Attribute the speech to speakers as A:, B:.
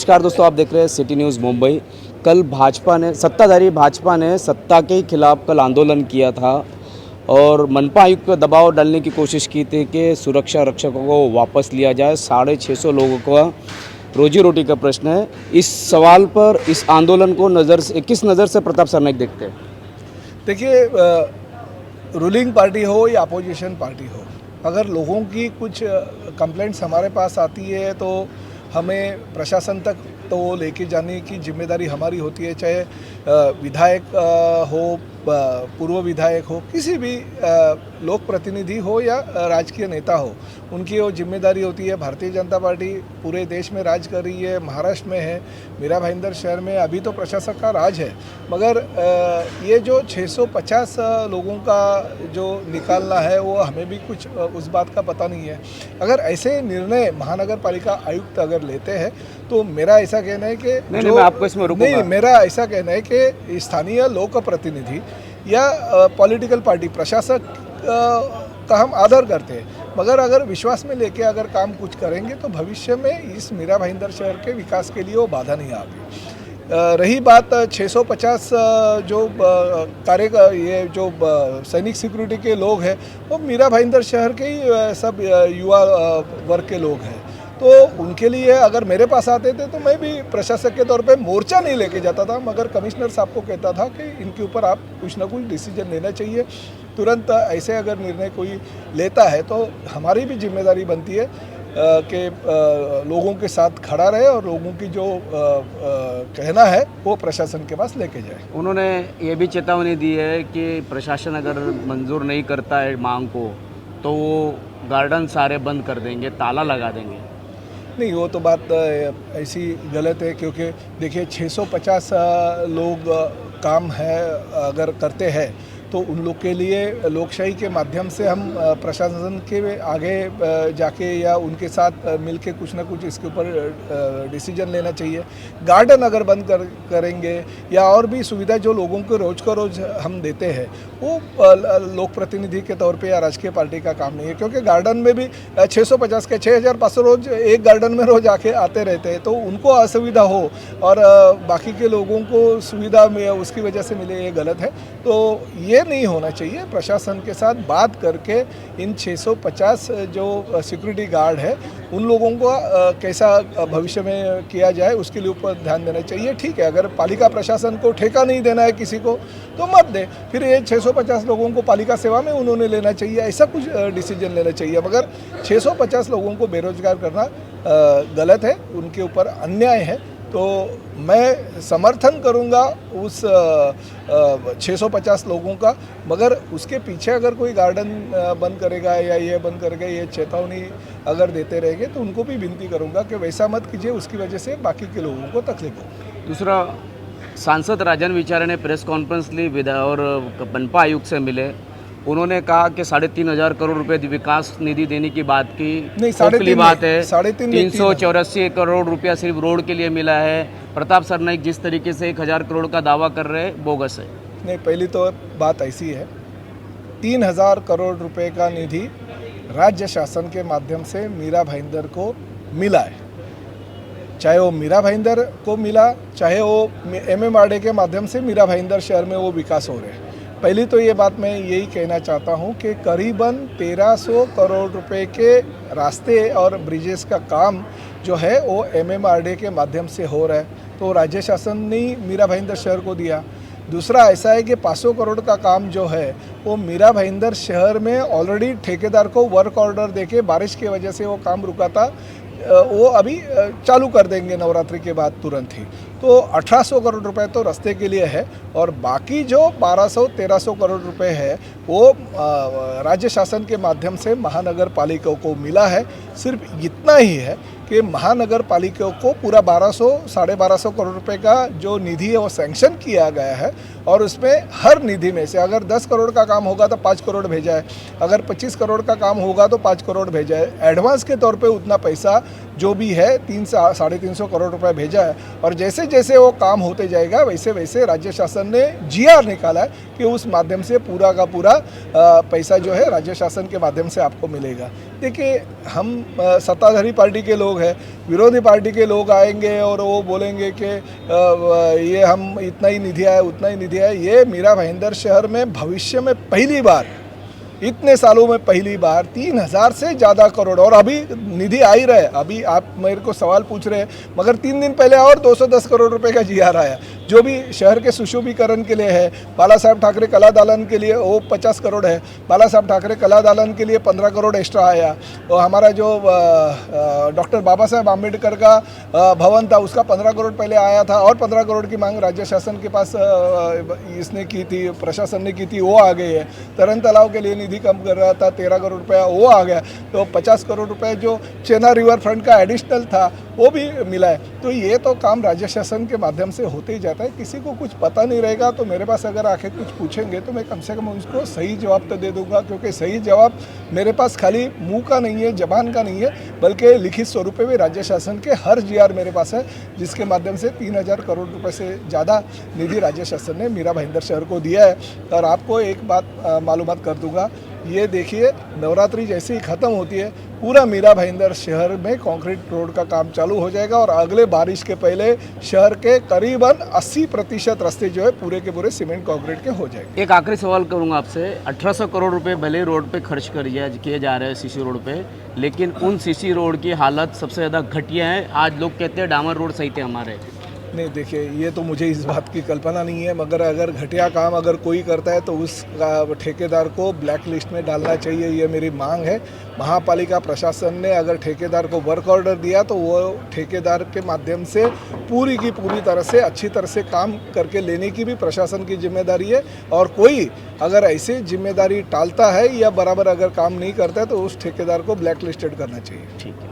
A: नमस्कार दोस्तों, आप देख रहे हैं सिटी न्यूज़ मुंबई। कल सत्ताधारी भाजपा ने सत्ता के खिलाफ कल आंदोलन किया था और मनपा आयुक्त पर दबाव डालने की कोशिश की थी कि सुरक्षा रक्षकों को वापस लिया जाए। 650 लोगों का रोजी रोटी का प्रश्न है। इस सवाल पर, इस आंदोलन को किस नज़र से प्रताप सरनाईक देखते हैं?
B: देखिए, रूलिंग पार्टी हो या अपोजिशन पार्टी हो, अगर लोगों की कुछ कंप्लेंट्स हमारे पास आती है तो हमें प्रशासन तक तो वो लेके जाने की जिम्मेदारी हमारी होती है। चाहे विधायक हो, पूर्व विधायक हो, किसी भी लोक प्रतिनिधि हो या राजकीय नेता हो, उनकी वो जिम्मेदारी होती है। भारतीय जनता पार्टी पूरे देश में राज कर रही है, महाराष्ट्र में है, मीरा भाईंदर शहर में अभी तो प्रशासक का राज है, मगर ये जो 650 लोगों का जो निकालना है वो हमें भी कुछ उस बात का पता नहीं है। अगर ऐसे निर्णय महानगर पालिका आयुक्त अगर लेते हैं तो मेरा ऐसा कहना है कि
A: नहीं, मैं आपको इसमें रोकूंगा।
B: नहीं, मेरा ऐसा कहना है कि स्थानीय लोक प्रतिनिधि या पॉलिटिकल पार्टी प्रशासक का हम आदर करते हैं, मगर अगर विश्वास में लेके अगर काम कुछ करेंगे तो भविष्य में इस मीरा भाईंदर शहर के विकास के लिए वो बाधा नहीं आएगी। रही बात 650 जो ये जो सैनिक सिक्योरिटी के लोग हैं, वो मीरा भाईंदर शहर के ही सब युवा वर्ग के लोग हैं, तो उनके लिए अगर मेरे पास आते थे तो मैं भी प्रशासक के तौर पे मोर्चा नहीं लेके जाता था, मगर कमिश्नर साहब को कहता था कि इनके ऊपर आप कुछ ना कुछ डिसीजन लेना चाहिए तुरंत। ऐसे अगर निर्णय कोई लेता है तो हमारी भी जिम्मेदारी बनती है कि लोगों के साथ खड़ा रहे और लोगों की जो कहना है वो प्रशासन के पास लेके जाए।
A: उन्होंने ये भी चेतावनी दी है कि प्रशासन अगर मंजूर नहीं करता है मांग को तो वो गार्डन सारे बंद कर देंगे, ताला लगा देंगे।
B: नहीं, वो तो बात ऐसी गलत है, क्योंकि देखिए 650 लोग काम है अगर करते हैं तो उन लोग के लिए लोकशाही के माध्यम से हम प्रशासन के आगे जाके या उनके साथ मिलके कुछ ना कुछ इसके ऊपर डिसीजन लेना चाहिए। गार्डन अगर बंद करेंगे या और भी सुविधा जो लोगों को रोज़ का रोज़ हम देते हैं वो लोक प्रतिनिधि के तौर पे या राजकीय पार्टी का काम नहीं है, क्योंकि गार्डन में भी 650 के 6500 रोज एक गार्डन में रोज आके आते रहते हैं, तो उनको असुविधा हो और बाकी के लोगों को सुविधा में उसकी वजह से मिले, ये गलत है। तो ये नहीं होना चाहिए। प्रशासन के साथ बात करके इन 650 जो सिक्योरिटी गार्ड है उन लोगों को कैसा भविष्य में किया जाए उसके लिए ऊपर ध्यान देना चाहिए। ठीक है, अगर पालिका प्रशासन को ठेका नहीं देना है किसी को तो मत दे, फिर ये 650 लोगों को पालिका सेवा में उन्होंने लेना चाहिए, ऐसा कुछ डिसीजन लेना चाहिए। मगर 650 लोगों को बेरोजगार करना गलत है, उनके ऊपर अन्याय है। तो मैं समर्थन करूंगा उस 650 लोगों का, मगर उसके पीछे अगर कोई गार्डन बंद करेगा या ये बंद करेगा, ये चेतावनी अगर देते रहेंगे तो उनको भी विनती करूंगा कि वैसा मत कीजिए, उसकी वजह से बाकी के लोगों को तकलीफ हो।
A: दूसरा, सांसद राजन विचारे ने प्रेस कॉन्फ्रेंस ली और मनपा आयुक्त से मिले। उन्होंने कहा कि 3,500 करोड़ रुपए विकास निधि देने की बात की।
B: नहीं, 3.5
A: बात है,
B: 384
A: करोड़ रुपया सिर्फ रोड के लिए मिला है। प्रताप सरनाईक जिस तरीके से 1,000 करोड़ का दावा कर रहे हैं, बोगस है।
B: नहीं, पहली तो बात ऐसी है, 3,000 करोड़ रुपए का निधि राज्य शासन के माध्यम से मीरा भाईंदर को मिला है। चाहे वो मीरा भाईंदर को मिला, चाहे वो MMRDA के माध्यम से मीरा भाईंदर शहर में वो विकास हो रहे हैं। पहली तो ये बात मैं यही कहना चाहता हूँ कि करीबन 1,300 करोड़ रुपए के रास्ते और ब्रिजेस का काम जो है वो MMRDA के माध्यम से हो रहा है, तो राज्य शासन ने मीरा भाईंदर शहर को दिया। दूसरा ऐसा है कि 500 करोड़ का काम जो है वो मीरा भाईंदर शहर में ऑलरेडी ठेकेदार को वर्क ऑर्डर देके बारिश की वजह से वो काम रुका था, वो अभी चालू कर देंगे नवरात्रि के बाद तुरंत ही। तो 1,800 करोड़ रुपए तो रास्ते के लिए है और बाकी जो 1,200-1,300 करोड़ रुपए है वो राज्य शासन के माध्यम से महानगर पालिका को मिला है। सिर्फ इतना ही है कि महानगर पालिका को पूरा 1,200-1,250 करोड़ रुपए का जो निधि है वो सैंक्शन किया गया है और उसमें हर निधि में से अगर 10 करोड़ का काम होगा तो 5 करोड़ भेजा है, अगर 25 करोड़ का काम होगा तो 5 करोड़ भेजा है। एडवांस के तौर पे उतना पैसा जो भी है 300-350 करोड़ रुपए भेजा है, और जैसे जैसे वो काम होते जाएगा वैसे वैसे राज्य शासन ने जीआर निकाला है कि उस माध्यम से पूरा का पूरा पैसा जो है राज्य शासन के माध्यम से आपको मिलेगा। देखिए, हम सत्ताधारी पार्टी के लोग हैं, विरोधी पार्टी के लोग आएंगे और वो बोलेंगे कि ये हम इतना ही निधि आया उतना ही निधि आया। ये मीरा भाईंदर शहर में भविष्य में पहली बार, इतने सालों में पहली बार 3000 से ज़्यादा करोड़, और अभी निधि आ ही रहे। अभी आप मेरे को सवाल पूछ रहे हैं, मगर 3 दिन पहले और 210 करोड़ रुपए का जीआर आया, जो भी शहर के सुशोभीकरण के लिए है। बाला साहब ठाकरे कला दालन के लिए वो 50 करोड़ है, बाला साहब ठाकरे कला दालन के लिए 15 करोड़ एक्स्ट्रा आया, और हमारा जो डॉक्टर बाबा साहब आम्बेडकर का भवन था उसका 15 करोड़ पहले आया था, और 15 करोड़ की मांग राज्य शासन के पास इसने की थी, प्रशासन ने की थी, वो आ गई है। तरन तालाब के लिए निधि कम कर रहा था, 13 करोड़ रुपया वो आ गया, तो 50 करोड़ रुपए जो चेना रिवर फ्रंट का एडिशनल था वो भी मिला है। तो ये तो काम राज्य शासन के माध्यम से होते ही जाता है। किसी को कुछ पता नहीं रहेगा तो मेरे पास अगर आके कुछ पूछेंगे तो मैं कम से कम उसको सही जवाब तो दे दूंगा, क्योंकि सही जवाब मेरे पास खाली मुंह का नहीं है, जबान का नहीं है, बल्कि लिखित स्वरूप में राज्य शासन के हर जीआर मेरे पास है, जिसके माध्यम से 3000 करोड़ रुपए से ज़्यादा निधि राज्य शासन ने मीरा भाईंदर शहर को दिया है। और आपको एक बात मालूमात कर दूंगा, ये देखिए, नवरात्रि जैसे ही ख़त्म होती है पूरा मीरा भाईंदर शहर में कंक्रीट रोड का काम चालू हो जाएगा, और अगले बारिश के पहले शहर के करीबन 80% रास्ते जो है पूरे के पूरे सीमेंट कंक्रीट के हो जाएंगे।
A: एक आखिरी सवाल करूंगा आपसे, 1800 करोड़ रुपए भले रोड पे खर्च किए जा रहे हैं सीसी रोड पे, लेकिन उन सीसी रोड की हालत सबसे ज़्यादा घटिया है। आज लोग कहते हैं डामर रोड सही थे हमारे।
B: नहीं, देखिए, ये तो मुझे इस बात की कल्पना नहीं है, मगर अगर घटिया काम अगर कोई करता है तो उस ठेकेदार को ब्लैक लिस्ट में डालना चाहिए, ये मेरी मांग है। महापालिका प्रशासन ने अगर ठेकेदार को वर्क ऑर्डर दिया तो वो ठेकेदार के माध्यम से पूरी की पूरी तरह से अच्छी तरह से काम करके लेने की भी प्रशासन की जिम्मेदारी है, और कोई अगर ऐसे जिम्मेदारी टालता है या बराबर अगर काम नहीं करता है तो उस ठेकेदार को ब्लैक लिस्टेड करना चाहिए। ठीक है।